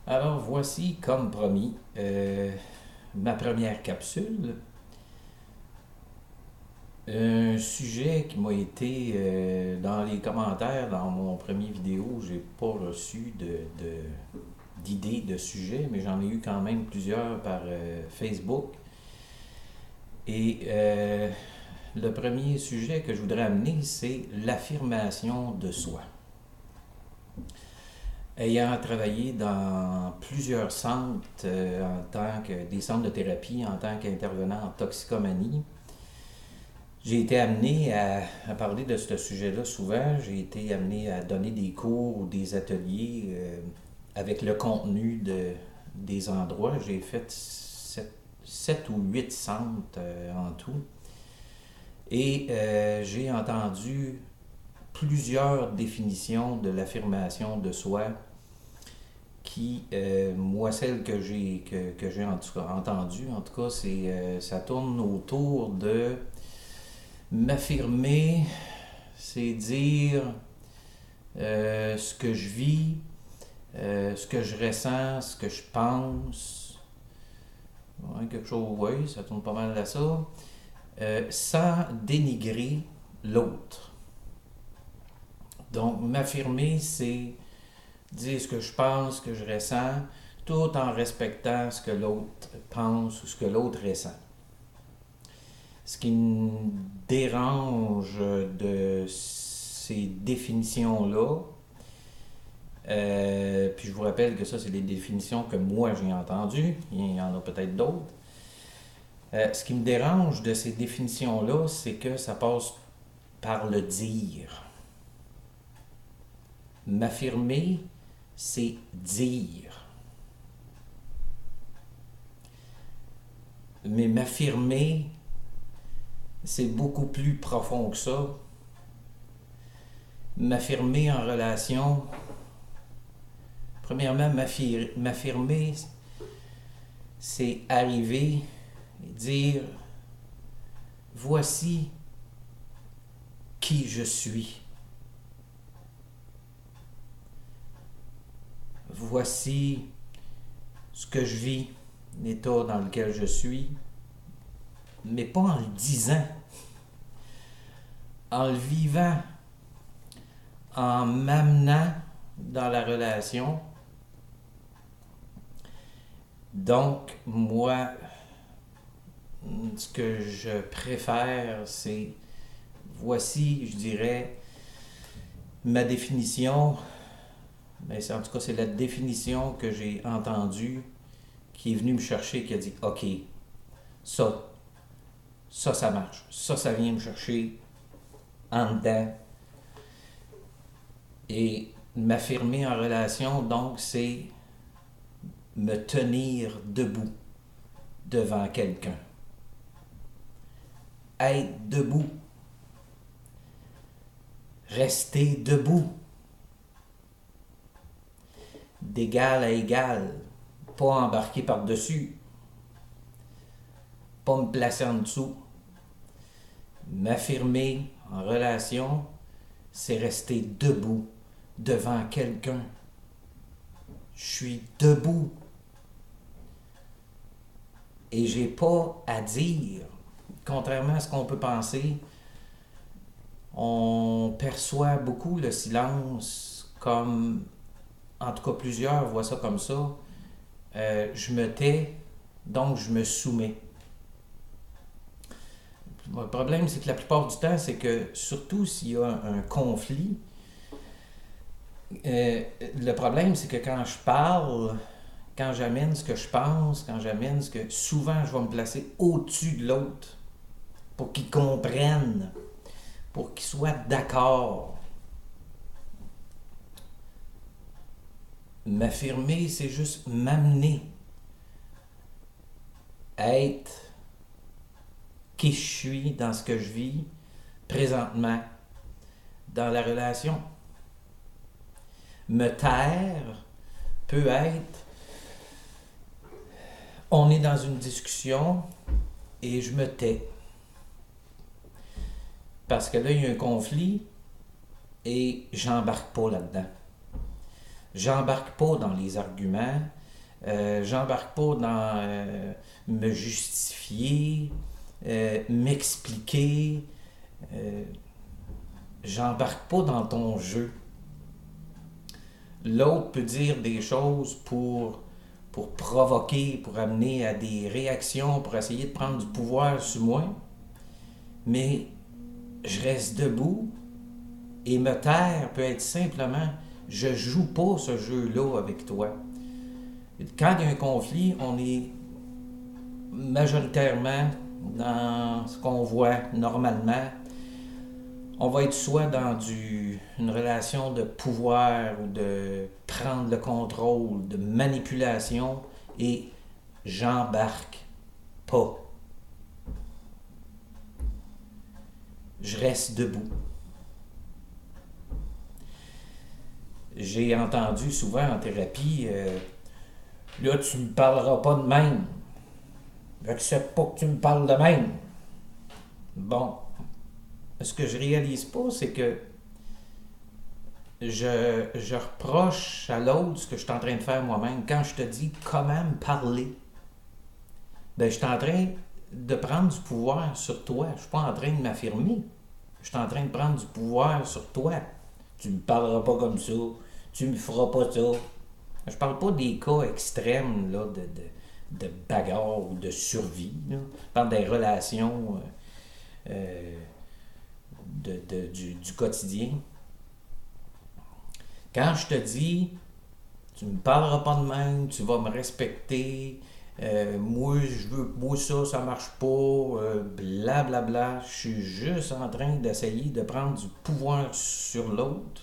Alors voici, comme promis, ma première capsule. Un sujet qui m'a été dans les commentaires dans mon premier vidéo, j'ai pas reçu d'idées de sujet, mais j'en ai eu quand même plusieurs par Facebook. Et le premier sujet que je voudrais amener, c'est l'affirmation de soi. Ayant travaillé dans plusieurs centres en tant que des centres de thérapie en tant qu'intervenant en toxicomanie, j'ai été amené à parler de ce sujet-là souvent. J'ai été amené à donner des cours ou des ateliers avec le contenu des endroits. J'ai fait 7 ou 8 centres en tout. Et j'ai entendu plusieurs définitions de l'affirmation de soi qui, moi, celle que j'ai en tout cas entendue, en tout cas, ça tourne autour de m'affirmer, c'est dire ce que je vis, ce que je ressens, ce que je pense. Ouais, quelque chose, oui, ça tourne pas mal à ça. Sans dénigrer l'autre. Donc, m'affirmer, c'est dire ce que je pense, ce que je ressens, tout en respectant ce que l'autre pense ou ce que l'autre ressent. Ce qui me dérange de ces définitions-là, puis je vous rappelle que ça, c'est des définitions que moi j'ai entendues, il y en a peut-être d'autres. Ce qui me dérange de ces définitions-là, c'est que ça passe par le dire. M'affirmer, c'est dire. Mais m'affirmer, c'est beaucoup plus profond que ça. M'affirmer en relation, premièrement, m'affirmer, c'est arriver et dire voici qui je suis. Voici ce que je vis, l'état dans lequel je suis, mais pas en le disant, en le vivant, en m'amenant dans la relation. Donc, moi, ce que je préfère, c'est, voici, je dirais, ma définition, mais en tout cas, c'est la définition que j'ai entendue, qui est venue me chercher, qui a dit, OK, ça, ça marche. Ça vient me chercher en dedans. Et m'affirmer en relation, donc, c'est me tenir debout devant quelqu'un. Être debout. Rester debout. D'égal à égal. Pas embarquer par-dessus. Pas me placer en dessous. M'affirmer en relation, c'est rester debout devant quelqu'un. Je suis debout. Et j'ai pas à dire. Contrairement à ce qu'on peut penser, on perçoit beaucoup le silence comme, en tout cas plusieurs voient ça comme ça, je me tais, donc je me soumets. Le problème, c'est que la plupart du temps, c'est que surtout s'il y a un conflit, le problème, c'est que quand je parle, quand j'amène ce que je pense, quand j'amène ce que... Souvent, je vais me placer au-dessus de l'autre pour qu'il comprenne, pour qu'il soit d'accord. M'affirmer, c'est juste m'amener à être qui je suis dans ce que je vis présentement dans la relation. Me taire peut être on est dans une discussion et je me tais. Parce que là, il y a un conflit et j'embarque pas là-dedans. J'embarque pas dans les arguments. J'embarque pas dans me justifier, m'expliquer. Euh, J'embarque pas dans ton jeu. L'autre peut dire des choses pour provoquer, pour amener à des réactions, pour essayer de prendre du pouvoir sur moi. Mais je reste debout et me taire peut être simplement, je joue pas ce jeu-là avec toi. Quand il y a un conflit, on est majoritairement dans ce qu'on voit normalement. On va être soit dans une relation de pouvoir ou de prendre le contrôle, de manipulation, et j'embarque pas. Je reste debout. J'ai entendu souvent en thérapie, là tu me parleras pas de même. J'accepte pas que tu me parles de même. Bon, ce que je réalise pas, c'est que je reproche à l'autre ce que je suis en train de faire moi-même. Quand je te dis comment me parler, ben, je suis en train de prendre du pouvoir sur toi. Je suis pas en train de m'affirmer. Je suis en train de prendre du pouvoir sur toi. Tu me parleras pas comme ça. Tu me feras pas ça. Je parle pas des cas extrêmes là, de bagarre ou de survie. Là. Je parle des relations du quotidien. Quand je te dis, tu me parleras pas de même, tu vas me respecter, moi ça marche pas, blablabla, bla, bla. Je suis juste en train d'essayer de prendre du pouvoir sur l'autre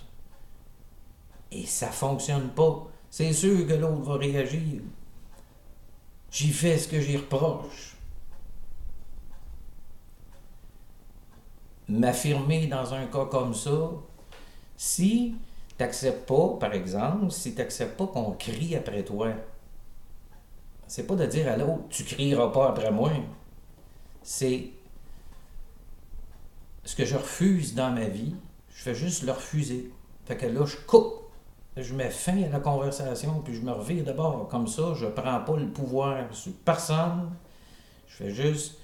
et ça fonctionne pas. C'est sûr que l'autre va réagir. J'y fais ce que j'y reproche. M'affirmer dans un cas comme ça, si t'acceptes pas, par exemple, si t'acceptes pas qu'on crie après toi, c'est pas de dire à l'autre, tu crieras pas après moi. C'est ce que je refuse dans ma vie, je fais juste le refuser. Fait que là, je coupe. Je mets fin à la conversation, puis je me revire de bord. Comme ça, je prends pas le pouvoir sur personne. Je fais juste,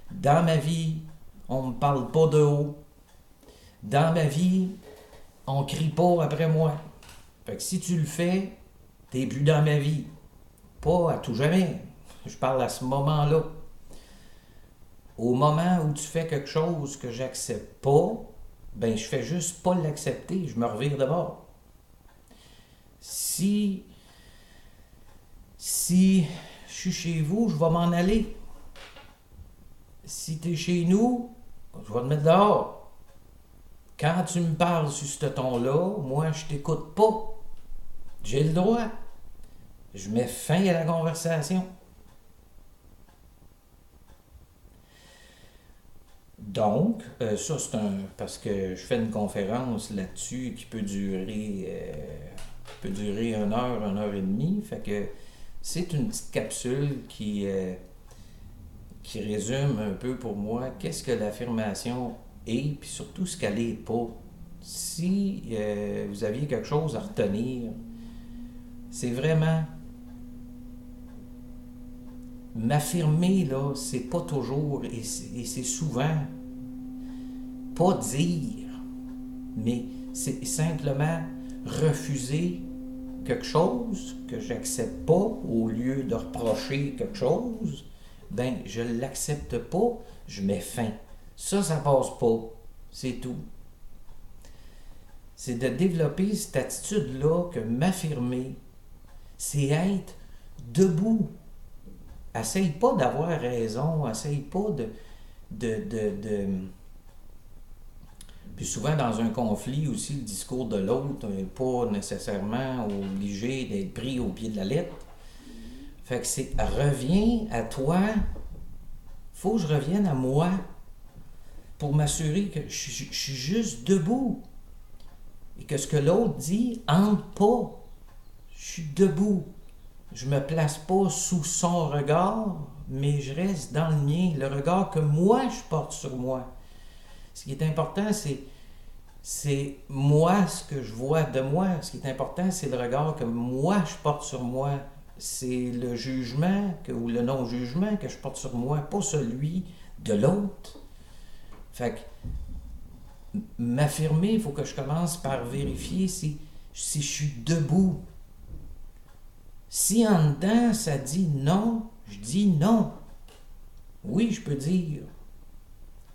dans ma vie, on me parle pas de haut. Dans ma vie, on crie pas après moi. Fait que si tu le fais, t'es plus dans ma vie. Pas à tout jamais. Je parle à ce moment-là. Au moment où tu fais quelque chose que j'accepte pas, ben je fais juste pas l'accepter, je me revire de bord. Si je suis chez vous, je vais m'en aller. Si tu es chez nous, je vais te mettre dehors. Quand tu me parles sur ce ton-là, moi, je t'écoute pas. J'ai le droit. Je mets fin à la conversation. Donc, ça c'est parce que je fais une conférence là-dessus qui peut durer 1 heure et demie. Fait que c'est une petite capsule qui résume un peu pour moi qu'est-ce que l'affirmation est, puis surtout ce qu'elle n'est pas. Si vous aviez quelque chose à retenir, c'est vraiment m'affirmer, là, c'est pas toujours, et c'est souvent pas dire, mais c'est simplement refuser quelque chose que j'accepte pas au lieu de reprocher quelque chose, ben je l'accepte pas, je mets fin. Ça passe pas. C'est tout. C'est de développer cette attitude-là que m'affirmer, c'est être debout. Essaye pas d'avoir raison, essaye pas de. Puis souvent dans un conflit aussi, le discours de l'autre n'est pas nécessairement obligé d'être pris au pied de la lettre. Fait que c'est reviens à toi, faut que je revienne à moi pour m'assurer que je suis juste debout. Et que ce que l'autre dit entre pas. Je suis debout. Je me place pas sous son regard, mais je reste dans le mien, le regard que moi je porte sur moi. Ce qui est important, c'est C'est moi, ce que je vois de moi. Ce qui est important, c'est le regard que moi, je porte sur moi. C'est le jugement ou le non-jugement que je porte sur moi, pas celui de l'autre. Fait que m'affirmer, il faut que je commence par vérifier si je suis debout. Si en dedans, ça dit non, je dis non. Oui, je peux dire.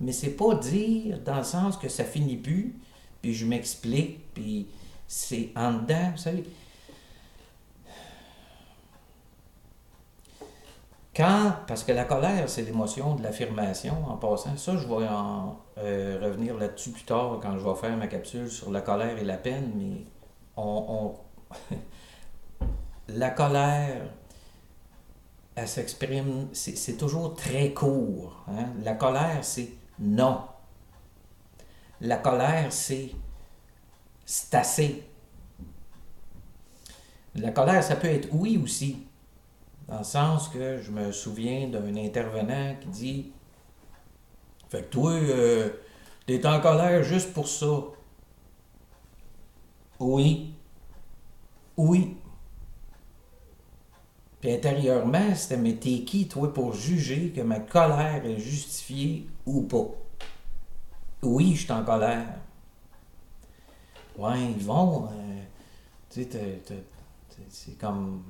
Mais c'est pas dire dans le sens que ça finit plus, puis je m'explique, puis c'est en dedans, vous savez. Parce que la colère, c'est l'émotion de l'affirmation, en passant. Ça, je vais revenir là-dessus plus tard quand je vais faire ma capsule sur la colère et la peine, mais la colère, elle s'exprime, c'est toujours très court. Hein? La colère, c'est non. La colère, c'est assez. La colère, ça peut être oui aussi. Dans le sens que je me souviens d'un intervenant qui dit: fait que toi, t'es en colère juste pour ça. Oui, oui. Puis intérieurement, c'était: mais t'es qui, toi, pour juger que ma colère est justifiée ou pas? Oui, je suis en colère. Ouais, ils vont. Tu sais, c'est comme.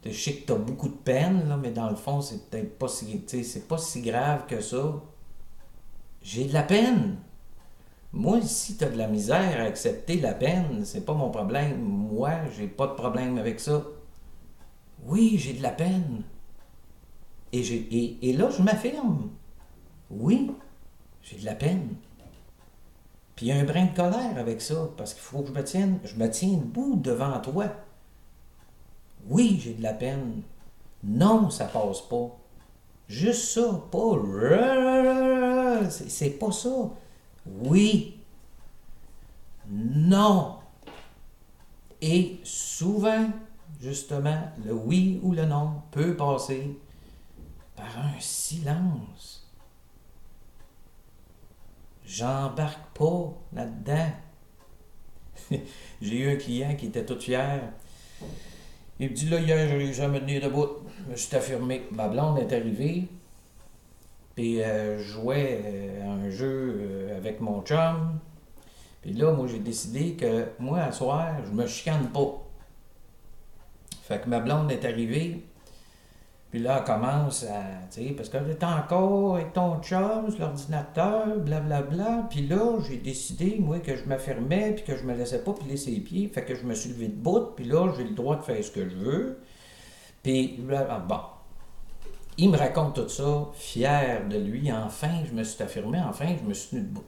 Je sais que t'as beaucoup de peine, là, mais dans le fond, c'est peut-être pas si. Tu sais, c'est pas si grave que ça. J'ai de la peine. Moi, si t'as de la misère à accepter la peine, c'est pas mon problème. Moi, j'ai pas de problème avec ça. Oui, j'ai de la peine. Et là, je m'affirme. Oui, j'ai de la peine. Puis il y a un brin de colère avec ça, parce qu'il faut que je me tienne debout devant toi. Oui, j'ai de la peine. Non, ça passe pas. Juste ça, pas. C'est pas ça. Oui, non. Et souvent, justement, le oui ou le non peut passer par un silence. J'embarque pas là-dedans. J'ai eu un client qui était tout fier. Il me dit: là, hier, j'ai jamais tenu debout. Je me suis affirmé. Ma blonde est arrivée, puis je jouais à un jeu avec mon chum. Puis là, moi, j'ai décidé que moi, à soir, je me chicane pas. Fait que ma blonde est arrivée, puis là, elle commence à, tu sais, parce que t'es encore avec ton chum sur l'ordinateur, blablabla. Puis là, j'ai décidé, moi, que je m'affirmais, puis que je me laissais pas piler ses pieds. Fait que je me suis levé de bout, puis là, j'ai le droit de faire ce que je veux. Puis, bon. Il me raconte tout ça, fier de lui. Enfin, je me suis affirmé, enfin, je me suis tenu debout.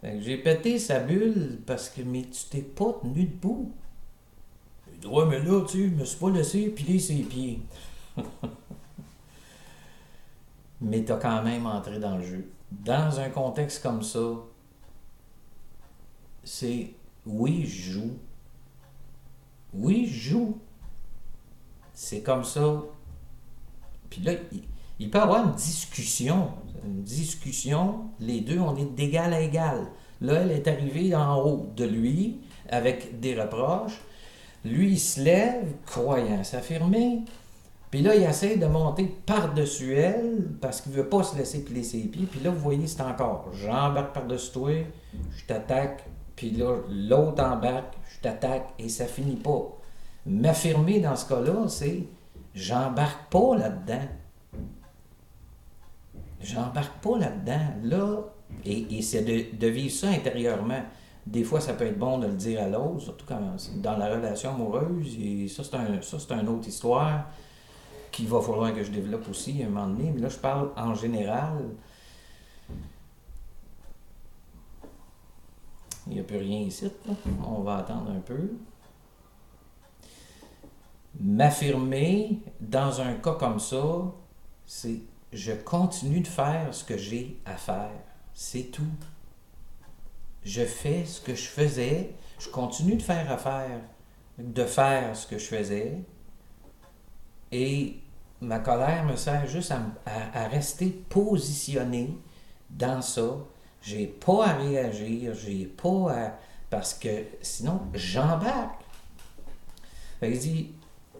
Fait que j'ai pété sa bulle parce que, mais tu t'es pas tenu debout. Il dit: ouais, mais là, tu sais, je me suis pas laissé piler ses pieds. Mais t'as quand même entré dans le jeu. Dans un contexte comme ça, c'est oui, je joue. Oui, je joue. C'est comme ça. Puis là, il peut y avoir une discussion. Une discussion, les deux, on est d'égal à égal. Là, elle est arrivée en haut de lui avec des reproches. Lui, il se lève, croyant s'affirmer. Puis là, il essaie de monter par-dessus elle parce qu'il veut pas se laisser piler ses pieds. Puis là, vous voyez, c'est encore: j'embarque par-dessus toi, je t'attaque. Puis là, l'autre embarque, je t'attaque, et ça finit pas. M'affirmer dans ce cas-là, c'est: j'embarque pas là-dedans. J'embarque pas là-dedans. Là, et c'est de vivre ça intérieurement. Des fois, ça peut être bon de le dire à l'autre, surtout quand c'est dans la relation amoureuse. Et ça, c'est une autre histoire qu'il va falloir que je développe aussi à un moment donné. Mais là, je parle en général. Il n'y a plus rien ici, là. On va attendre un peu. M'affirmer dans un cas comme ça, c'est: je continue de faire ce que j'ai à faire. C'est tout. Je fais ce que je faisais. Je continue de faire ce que je faisais. Et ma colère me sert juste à rester positionné dans ça. J'ai pas à réagir, j'ai pas à... Parce que sinon, j'embarque. Fait que je dis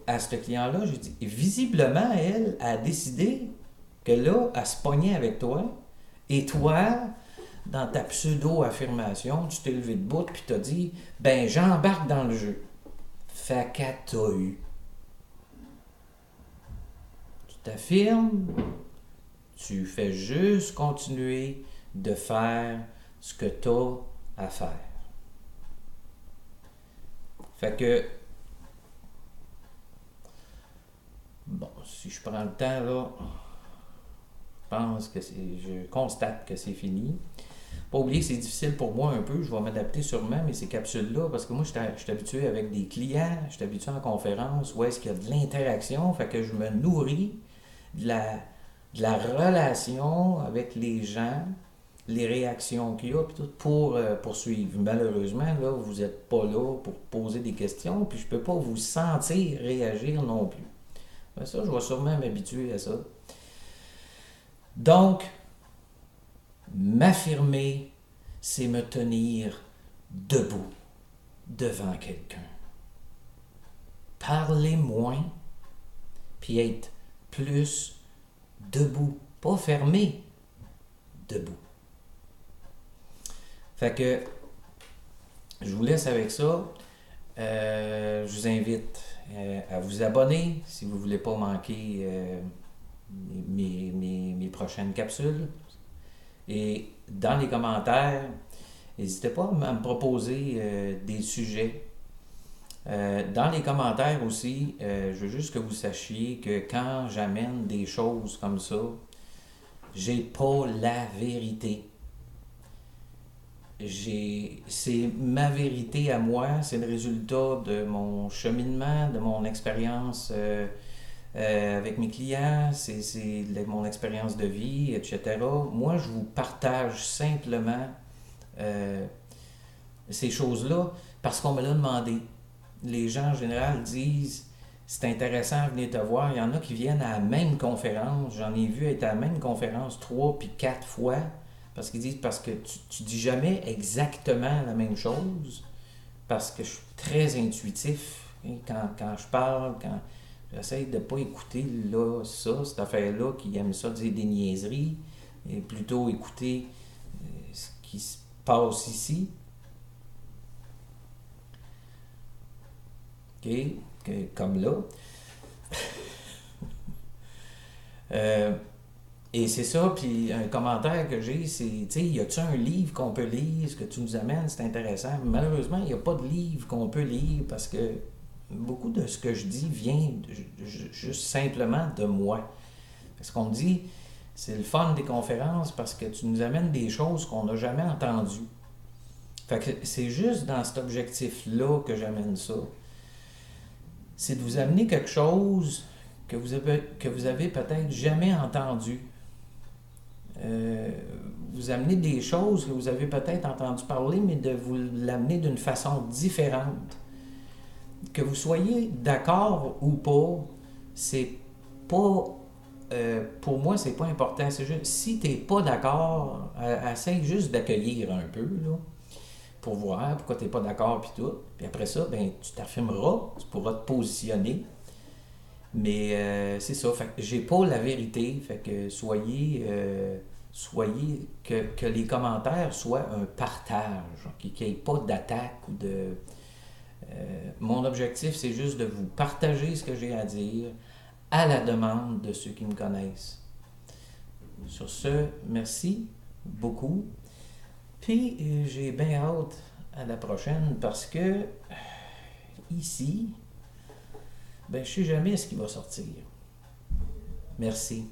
à ce client-là, j'ai dit, visiblement, elle a décidé que là, elle se pognait avec toi, et toi, dans ta pseudo-affirmation, tu t'es levé de bout, puis t'as dit, ben, j'embarque dans le jeu. Fait qu'elle t'a eu. Tu t'affirmes, tu fais juste continuer de faire ce que tu as à faire. Fait que, bon, si je prends le temps là, je constate que c'est fini. Pas oublier que c'est difficile pour moi un peu, je vais m'adapter sûrement, mais ces capsules-là, parce que moi, je suis habitué avec des clients, je suis habitué en conférence, où est-ce qu'il y a de l'interaction, fait que je me nourris de la relation avec les gens, les réactions qu'il y a, puis tout, pour poursuivre. Malheureusement, là, vous n'êtes pas là pour poser des questions, puis je ne peux pas vous sentir réagir non plus. Mais ça, je vais sûrement m'habituer à ça. Donc, m'affirmer, c'est me tenir debout devant quelqu'un. Parler moins, puis être plus debout. Pas fermé, debout. Fait que je vous laisse avec ça. Je vous invite à vous abonner si vous ne voulez pas manquer mes prochaines capsules. Et dans les commentaires, n'hésitez pas à me proposer des sujets. Dans les commentaires aussi, je veux juste que vous sachiez que quand j'amène des choses comme ça, j'ai pas la vérité. C'est ma vérité à moi, c'est le résultat de mon cheminement, de mon expérience avec mes clients, c'est mon expérience de vie, etc. Moi, je vous partage simplement ces choses-là parce qu'on me l'a demandé. Les gens en général disent c'est intéressant, venez te voir. Il y en a qui viennent à la même conférence. J'en ai vu être à la même conférence 3 puis 4 fois. Parce qu'ils disent parce que tu dis jamais exactement la même chose. Parce que je suis très intuitif. Hein, quand je parle, quand j'essaie de ne pas écouter là, ça, cette affaire-là, qui aime ça dire des niaiseries, et plutôt écouter ce qui se passe ici. OK? Comme là. Et c'est ça, puis un commentaire que j'ai, c'est, tu sais, y a-tu un livre qu'on peut lire, ce que tu nous amènes, c'est intéressant. Malheureusement, il n'y a pas de livre qu'on peut lire parce que beaucoup de ce que je dis vient juste simplement de moi. Parce qu'on dit, c'est le fun des conférences parce que tu nous amènes des choses qu'on n'a jamais entendues. Fait que c'est juste dans cet objectif-là que j'amène ça. C'est de vous amener quelque chose que vous avez peut-être jamais entendu. Vous amener des choses que vous avez peut-être entendu parler, mais de vous l'amener d'une façon différente. Que vous soyez d'accord ou pas, c'est pas... pour moi, c'est pas important. C'est juste, si t'es pas d'accord, essaye juste d'accueillir un peu, là, pour voir pourquoi t'es pas d'accord, puis tout. Puis après ça, ben, tu t'affirmeras, tu pourras te positionner. Mais c'est ça, fait que j'ai pas la vérité, fait que soyez que les commentaires soient un partage, qu'il n'y ait pas d'attaque ou de... mon objectif, c'est juste de vous partager ce que j'ai à dire à la demande de ceux qui me connaissent. Sur ce, merci beaucoup. Puis j'ai bien hâte à la prochaine parce que ici, ben, je ne sais jamais ce qui va sortir. Merci.